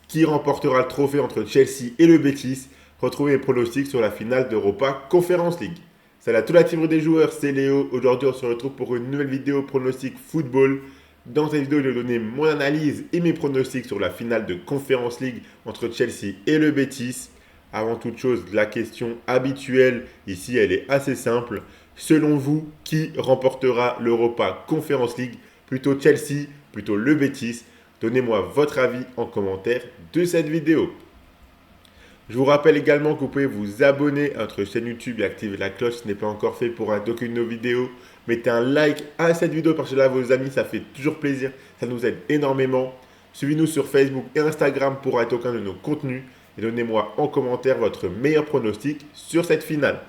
Qui remportera le trophée entre Chelsea et le Betis? Retrouvez les pronostics sur la finale d'Europa Conference League. Salut à toute la team des joueurs, c'est Léo. Aujourd'hui, on se retrouve pour une nouvelle vidéo pronostic football. Dans cette vidéo, je vais donner mon analyse et mes pronostics sur la finale de Conference League entre Chelsea et le Betis. Avant toute chose, la question habituelle, ici, elle est assez simple. Selon vous, qui remportera l'Europa Conference League? Plutôt Chelsea, plutôt le Betis? Donnez-moi votre avis en commentaire de cette vidéo. Je vous rappelle également que vous pouvez vous abonner à notre chaîne YouTube et activer la cloche si ce n'est pas encore fait pour rater aucune de nos vidéos. Mettez un like à cette vidéo, partagez-la à vos amis, ça fait toujours plaisir, ça nous aide énormément. Suivez-nous sur Facebook et Instagram pour rater aucun de nos contenus. Et donnez-moi en commentaire votre meilleur pronostic sur cette finale.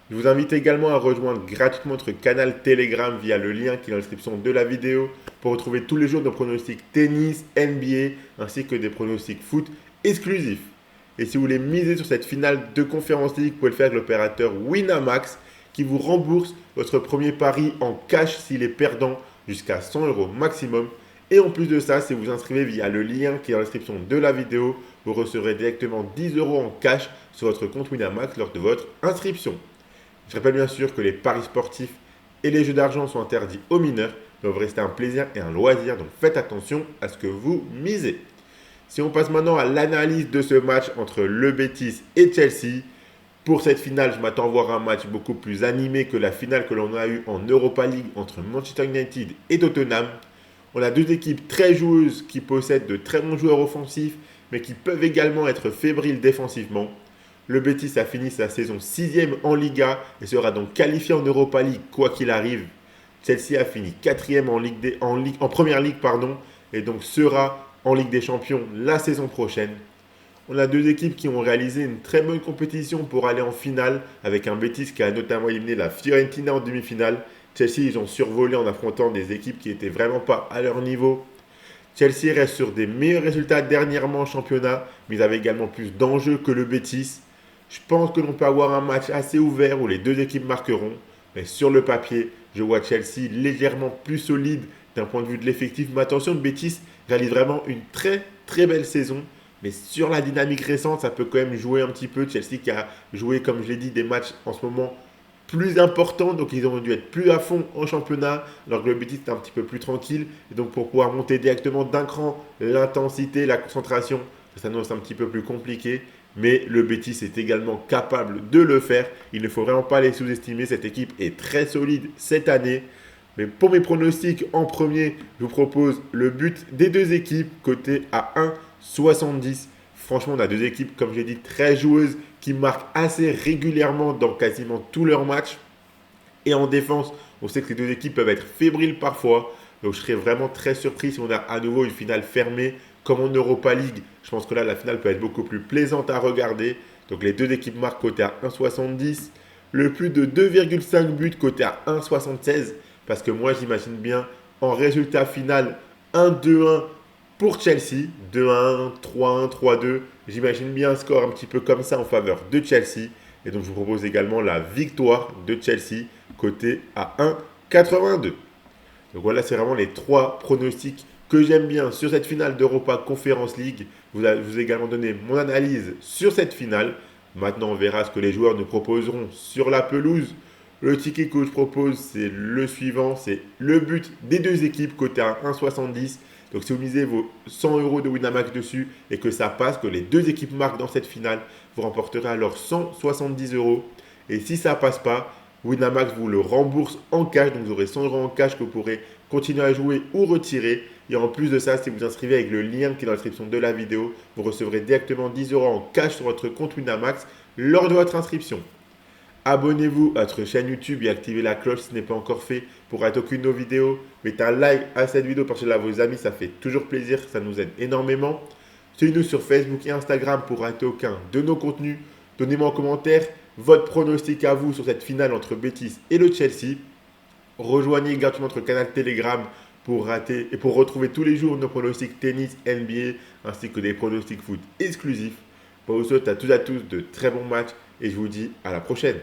Je vous invite également à rejoindre gratuitement notre canal Telegram via le lien qui est dans la description de la vidéo pour retrouver tous les jours nos pronostics tennis, NBA ainsi que des pronostics foot exclusifs. Et si vous voulez miser sur cette finale de Conference League, vous pouvez le faire avec l'opérateur Winamax qui vous rembourse votre premier pari en cash s'il est perdant jusqu'à 100 € maximum. Et en plus de ça, si vous vous inscrivez via le lien qui est dans la description de la vidéo, vous recevrez directement 10 € en cash sur votre compte Winamax lors de votre inscription. Je rappelle bien sûr que les paris sportifs et les jeux d'argent sont interdits aux mineurs, doivent rester un plaisir et un loisir, donc faites attention à ce que vous misez. Si on passe maintenant à l'analyse de ce match entre le Betis et Chelsea, pour cette finale, je m'attends à voir un match beaucoup plus animé que la finale que l'on a eue en Europa League entre Manchester United et Tottenham. On a deux équipes très joueuses qui possèdent de très bons joueurs offensifs, mais qui peuvent également être fébriles défensivement. Le Betis a fini sa saison 6e en Liga et sera donc qualifié en Europa League quoi qu'il arrive. Chelsea a fini 4e en Première Ligue et donc sera en Ligue des Champions la saison prochaine. On a deux équipes qui ont réalisé une très bonne compétition pour aller en finale avec un Betis qui a notamment éliminé la Fiorentina en demi-finale. Chelsea, ils ont survolé en affrontant des équipes qui n'étaient vraiment pas à leur niveau. Chelsea reste sur des meilleurs résultats dernièrement en championnat, mais ils avaient également plus d'enjeux que le Betis. Je pense que l'on peut avoir un match assez ouvert où les deux équipes marqueront, mais sur le papier, je vois Chelsea légèrement plus solide d'un point de vue de l'effectif. Mais attention, le Betis réalise vraiment une très très belle saison, mais sur la dynamique récente, ça peut quand même jouer un petit peu. Chelsea qui a joué, comme je l'ai dit, des matchs en ce moment plus importants, donc ils ont dû être plus à fond en championnat, alors que le Betis est un petit peu plus tranquille. Et donc pour pouvoir monter directement d'un cran l'intensité, la concentration, ça s'annonce un petit peu plus compliqué. Mais le Betis est également capable de le faire. Il ne faut vraiment pas les sous-estimer. Cette équipe est très solide cette année. Mais pour mes pronostics, en premier, je vous propose le but des deux équipes, coté à 1,70. Franchement, on a deux équipes, comme j'ai dit, très joueuses, qui marquent assez régulièrement dans quasiment tous leurs matchs. Et en défense, on sait que les deux équipes peuvent être fébriles parfois. Donc je serais vraiment très surpris si on a à nouveau une finale fermée comme en Europa League. Je pense que là, la finale peut être beaucoup plus plaisante à regarder. Donc les deux équipes marquent côté à 1,70. Le plus de 2,5 buts côté à 1,76. Parce que moi, j'imagine bien en résultat final 1-2-1 pour Chelsea. 2-1, 3-1, 3-2. J'imagine bien un score un petit peu comme ça en faveur de Chelsea. Et donc je vous propose également la victoire de Chelsea côté à 1,82. Donc voilà, c'est vraiment les trois pronostics que j'aime bien sur cette finale d'Europa Conference League. Je vous ai également donné mon analyse sur cette finale. Maintenant, on verra ce que les joueurs nous proposeront sur la pelouse. Le ticket que je propose, c'est le suivant. C'est le but des deux équipes côté à 1,70. Donc si vous misez vos 100 € de Winamax dessus et que ça passe, que les deux équipes marquent dans cette finale, vous remporterez alors 170 €. Et si ça ne passe pas, Winamax vous le rembourse en cash, donc vous aurez 100 € en cash que vous pourrez continuer à jouer ou retirer. Et en plus de ça, si vous vous inscrivez avec le lien qui est dans la description de la vidéo, vous recevrez directement 10 € en cash sur votre compte Winamax lors de votre inscription. Abonnez-vous à notre chaîne YouTube et activez la cloche si ce n'est pas encore fait pour rater aucune de nos vidéos. Mettez un like à cette vidéo, partagez-la à vos amis, ça fait toujours plaisir, ça nous aide énormément. Suivez-nous sur Facebook et Instagram pour rater aucun de nos contenus. Donnez-moi en commentaire votre pronostic à vous sur cette finale entre Betis et le Chelsea. Rejoignez gratuitement notre canal Telegram pour retrouver tous les jours nos pronostics tennis, NBA ainsi que des pronostics foot exclusifs. Pour vous souhaiter à tous de très bons matchs et je vous dis à la prochaine.